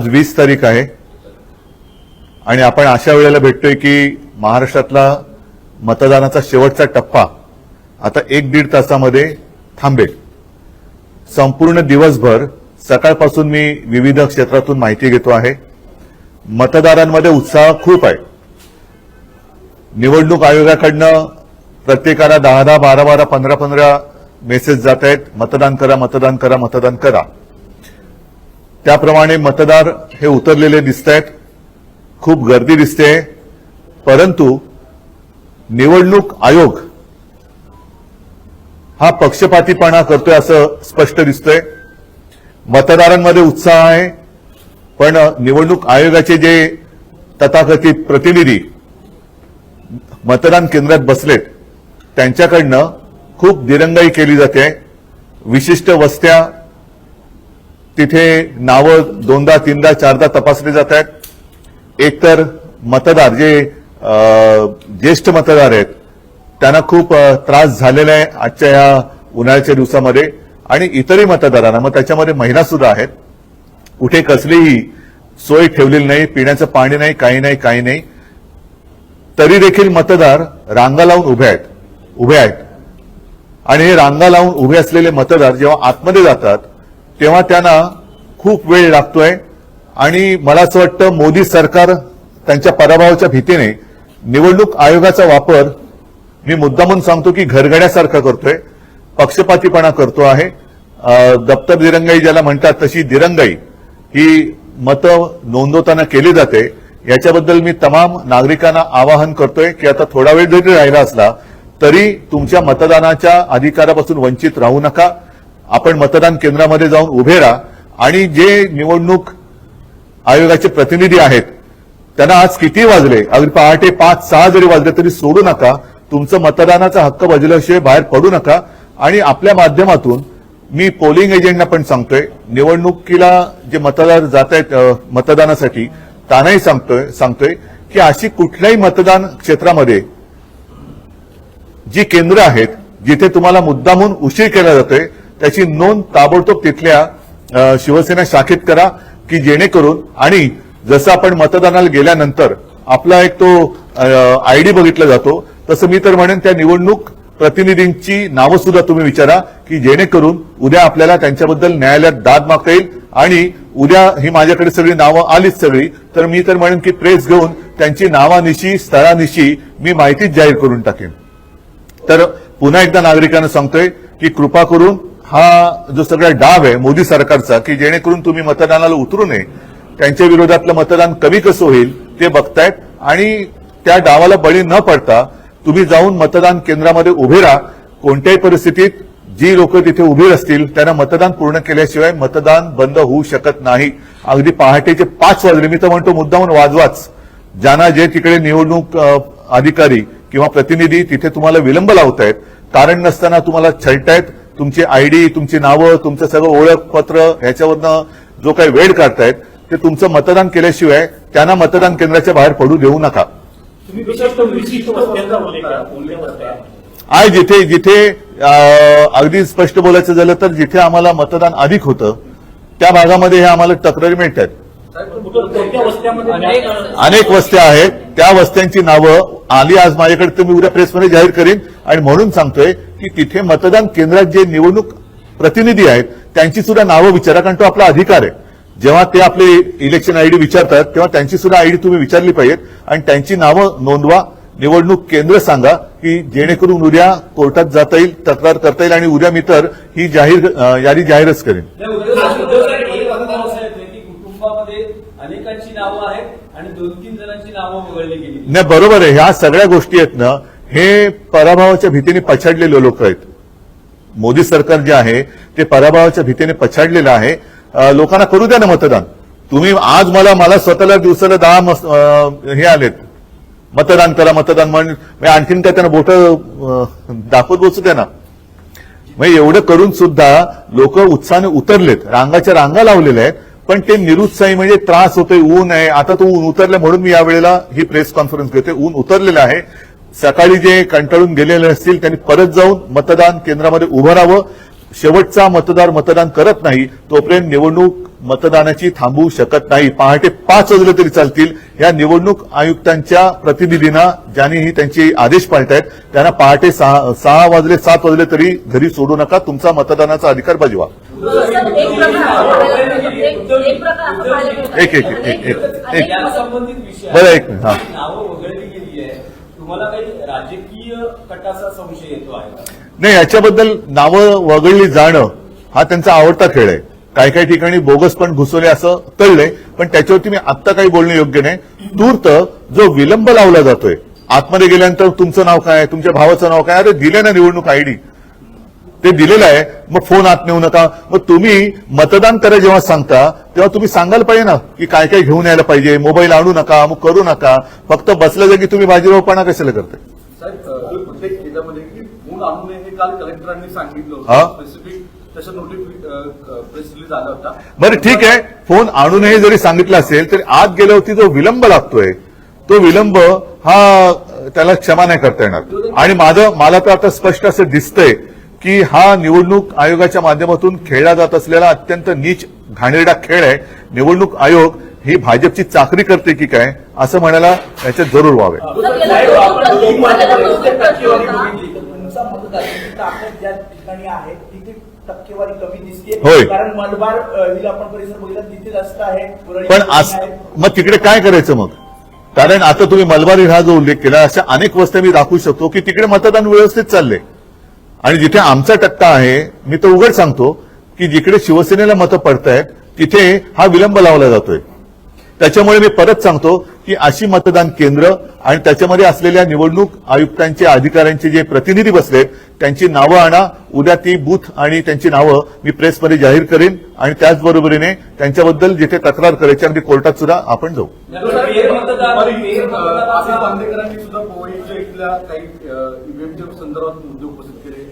आज 20 तारीख आहे आणि आपण अशा वेळेला भेटतोय की महाराष्ट्रातला मतदानाचा शेवटचा टप्पा आता 1-1.5 तासामध्ये थांबेल। संपूर्ण दिवसभर सकाळपासून मी विविध क्षेत्रातून माहिती घेतो आहे। मतदारांमध्ये उत्साह खूप आहे। निवडणूक आयोगाकडनं प्रत्येकाला 10-10, 12-12, 15-15 मेसेज जात आहेत, मतदान करा, मतदान करा, मतदान करा। त्याप्रमाणे मतदार हे उतरलेले दिसत आहेत, खूप गर्दी दिसते। परंतु निवडणूक आयोग हा पक्षपातीपणा करतोय असं स्पष्ट दिसतंय। मतदारांमध्ये उत्साह आहे, पण निवडणूक आयोगाचे जे तथाकथित प्रतिनिधी मतदान केंद्रात बसलेत त्यांच्याकडनं खूप दिरंगाई केली जाते। विशिष्ट वस्त्या तिथे नावं 2दा 3दा 4दा तपासले जात आहेत। एकतर मतदार जे ज्येष्ठ मतदार आहेत त्यांना खूप त्रास झालेला आहे आजच्या या उन्हाळ्याच्या दिवसामध्ये, आणि इतरही मतदारांना, मग त्याच्यामध्ये महिला सुद्धा आहेत। कुठे कसलीही सोय ठेवलेली नाही, पिण्याचं पाणी नाही, काही नाही। तरी देखील मतदार रांगा लावून उभे आहेत आणि हे रांगा लावून उभे असलेले मतदार जेव्हा आतमध्ये जातात तेव्हा त्यांना खूप वेळ लागतोय। आणि मला असं वाटतं मोदी सरकार त्यांच्या पराभवाच्या भीतीने निवडणूक आयोगाचा वापर, मी मुद्दामून सांगतो की घरगड्यासारखा करतोय, पक्षपातीपणा करतो आहे। दप्तर दिरंगाई ज्याला म्हणतात तशी दिरंगाई ही मतं नोंदवताना केली जाते। याच्याबद्दल मी तमाम नागरिकांना आवाहन करतोय की आता थोडा वेळ जरी राहिला असला तरी तुमच्या मतदानाच्या अधिकारापासून वंचित राहू नका। आपण मतदान केंद्रामध्ये जाऊन उभे राहा आणि जे निवडणूक आयोगाचे प्रतिनिधी आहेत त्यांना आज किती वाजले, अगदी पहाटे 5-6 जरी वाजले तरी सोडू नका। तुमचं मतदानाचा हक्क बजावल्याशिवाय बाहेर पडू नका। आणि आपल्या माध्यमातून मी पोलिंग एजंटना पण सांगतोय, निवडणुकीला जे मतदार जात आहेत मतदानासाठी त्यांनाही सांगतोय की अशी कुठल्याही मतदान क्षेत्रामध्ये जी केंद्र आहेत जिथे तुम्हाला मुद्दामून उशीर केला जातोय त्याची नोंद ताबडतोब तिथल्या शिवसेना शाखेत करा, की जेणेकरून, आणि जसं आपण मतदानाला गेल्यानंतर आपला एक तो आयडी बघितला जातो तसं मी तर म्हणेन त्या निवडणूक प्रतिनिधींची नावं सुद्धा तुम्ही विचारा, की जेणेकरून उद्या आपल्याला त्यांच्याबद्दल न्यायालयात दाद मागता येईल। आणि उद्या ही माझ्याकडे सगळी नावं आलीच सगळी तर मी तर म्हणेन की प्रेस घेऊन त्यांची नावानिशी स्थळानिशी मी माहितीच जाहीर करून टाकेन। तर पुन्हा एकदा नागरिकांना सांगतोय की कृपा करून हा जो सगळा डाव आहे मोदी सरकारचा, की जेणेकरून तुम्ही मतदानाला उतरू नये, त्यांच्या विरोधातलं मतदान कमी कसं होईल ते बघतायत, आणि त्या डावाला बळी न पडता तुम्ही जाऊन मतदान केंद्रामध्ये उभे राहा। कोणत्याही परिस्थितीत जी लोक तिथे उभी असतील त्यांना मतदान पूर्ण केल्याशिवाय मतदान बंद होऊ शकत नाही। अगदी पहाटेचे 5 वाजले, मी तर म्हणतो मुद्दामून वाजवाच। ज्यांना जे तिकडे निवडणूक अधिकारी किंवा प्रतिनिधी तिथे तुम्हाला विलंब लावतायत, कारण नसताना तुम्हाला छळतायत, तुमची आयडी, तुमची नावं, तुमचं सगळं ओळखपत्र ह्याच्यावरनं जो काही वेळ काढतायत ते तुमचं मतदान केल्याशिवाय त्यांना मतदान केंद्राच्या बाहेर पडू देऊ नका। आहे जिथे जिथे अगदी स्पष्ट बोलायचं झालं तर जिथे आम्हाला मतदान अधिक होतं त्या भागामध्ये हे आम्हाला तक्रारी मिळतात। अनेक वस्त्या आहेत, त्या वस्त्यांची नावं आली आज माझ्याकडे तर मी उद्या प्रेसमध्ये जाहीर करीन। आणि म्हणून सांगतोय की तिथे मतदान केंद्रात जे निवडणूक प्रतिनिधी आहेत त्यांची सुद्धा नावं विचारा, कारण तो आपला अधिकार आहे। जेव्हा ते आपले इलेक्शन आयडी विचारतात तेव्हा त्यांची सुद्धा आयडी तुम्ही विचारली पाहिजेत आणि त्यांची नावं नोंदवा। निवडणूक केंद्र सांगा की जेणेकरून उद्या कोर्टात जाता येईल, तक्रार करता येईल, आणि उद्या मी तर ही यादी जाहीरच करेन। अनेकांची नावं आहेत आणि 2-3 जणांची नावं वगळली गेली नाही, बरोबर आहे। ह्या सगळ्या गोष्टी आहेत ना, हे पराभवाच्या भीतीने पछाडलेले लोक आहेत। मोदी सरकार जे आहे ते पराभवाच्या भीतीने पछाडलेलं आहे। लोकांना करू द्या ना मतदान। तुम्ही आज मला स्वतःला दिवसाला 10 हे आलेत, मतदान करा, मतदान म्हणजे आणखीन काय त्यांना बोट दाखवत बसू द्या ना। म्हणजे एवढं करून सुद्धा लोक उत्साहाने उतरलेत, रांगाच्या रांगा लावलेल्या आहेत, पण ते निरुत्साही, म्हणजे त्रास होतोय, ऊन आहे। आता तो ऊन उतरलं म्हणून मी यावेळेला ही प्रेस कॉन्फरन्स घेते। ऊन उतरलेलं आहे, सकाळी जे कंटाळून गेलेले असतील त्यांनी परत जाऊन मतदान केंद्रामध्ये उभं राहावं। शेवटचा मतदार मतदान करत नाही तोपर्यंत निवडणूक मतदानाची थांबवू शकत नाही. पहाटे 5 वाजले तरी चालतील. या निवडणूक आयुक्तांच्या प्रतिनिधींना ज्यांनी त्यांचे आदेश पाळतायत त्यांना पहाटे 6 वाजले 7 वाजले तरी घरी सोडू नका. तुमचा मतदानाचा अधिकार बजावा. एक. या संबंधित विषय बरं, एक मिनिट. हा. नावं वगळली गेली आहे. तुम्हाला काही राजकीय कटाचा संशय येतो आहे का? नाही, याच्याबद्दल नावं वगळली जाणं हा त्यांचा आवडता खेळ आहे. काही काही ठिकाणी बोगस पण घुसवले असं कळलंय, पण त्याच्यावरती मी आत्ता काही बोलणं योग्य नाही. तूर्त जो विलंब लावला जातोय, आतमध्ये गेल्यानंतर तुमचं नाव काय, तुमच्या भावाचं नाव काय, अरे दिले ना निवडणूक आयडी, ते दिलेलं आहे, मग फोन आत नेऊ नका. मग तुम्ही मतदान करा जेव्हा सांगता तेव्हा तुम्ही सांगायला पाहिजे ना की काय काय घेऊन यायला पाहिजे, मोबाईल आणू नका, मग करू नका. फक्त बसल्या जागी तुम्ही बाजीरावपणा कशाला करताय? साहेब, प्रत्येक केंद्रामध्ये की फोन आणू नये हे काल कलेक्टरांनी सांगितलं हा? होतं. स्पेसिफिक तसं प्रेस रिलीज आला होता. बरं, ठीक आहे. फोन आणू नये जरी सांगितलं असेल तरी आत गेल्यावरती जो विलंब लागतोय तो विलंब हा त्याला क्षमा नाही करता येणार. आणि मला तर आता स्पष्ट असं दिसतंय की हा निवडणूक आयोगाच्या माध्यमातून खेळला जात असलेला अत्यंत नीच घाणेरडा खेळ आहे. निवडणूक आयोग ही भाजपची चाकरी करते की काय असं म्हणायला याच्यात जरूर व्हावे. तुमचा मतदारांची ताकद ज्या ठिकाणी आहे तिथे टक्केवारी कमी दिसते. होय. कारण मलबार हिल आपण परिसर बघितला तिथे जास्त आहे. पुरळी पण कमी आहे. मग तिकडे काय करायचं मग? कारण आता तुम्ही मलबारी हा जो उल्लेख केला, अशा अनेक वस्त्या मी दाखवू शकतो की तिकडे मतदान व्यवस्थित चालले. आणि जिथे आमचा टक्का आहे, मी तर उघड सांगतो की जिकडे शिवसेनेला मतं पडतायत तिथे हा विलंब लावला जातोय. त्याच्यामुळे मी परत सांगतो की अशी मतदान केंद्र आणि त्याच्यामध्ये असलेल्या निवडणूक आयुक्तांचे अधिकाऱ्यांचे जे प्रतिनिधी बसलेत त्यांची नावं आणा. उद्या ती बूथ आणि त्यांची नावं मी प्रेसमध्ये जाहीर करेन आणि त्याचबरोबरीने त्यांच्याबद्दल जिथे तक्रार करायची अगदी कोर्टात सुद्धा आपण जाऊ. आसिफ बांदेकरांनी सुद्धा पोवईच्या इथल्या काही ईव्हीएमच्या संदर्भात मुद्दे उपस्थित केले.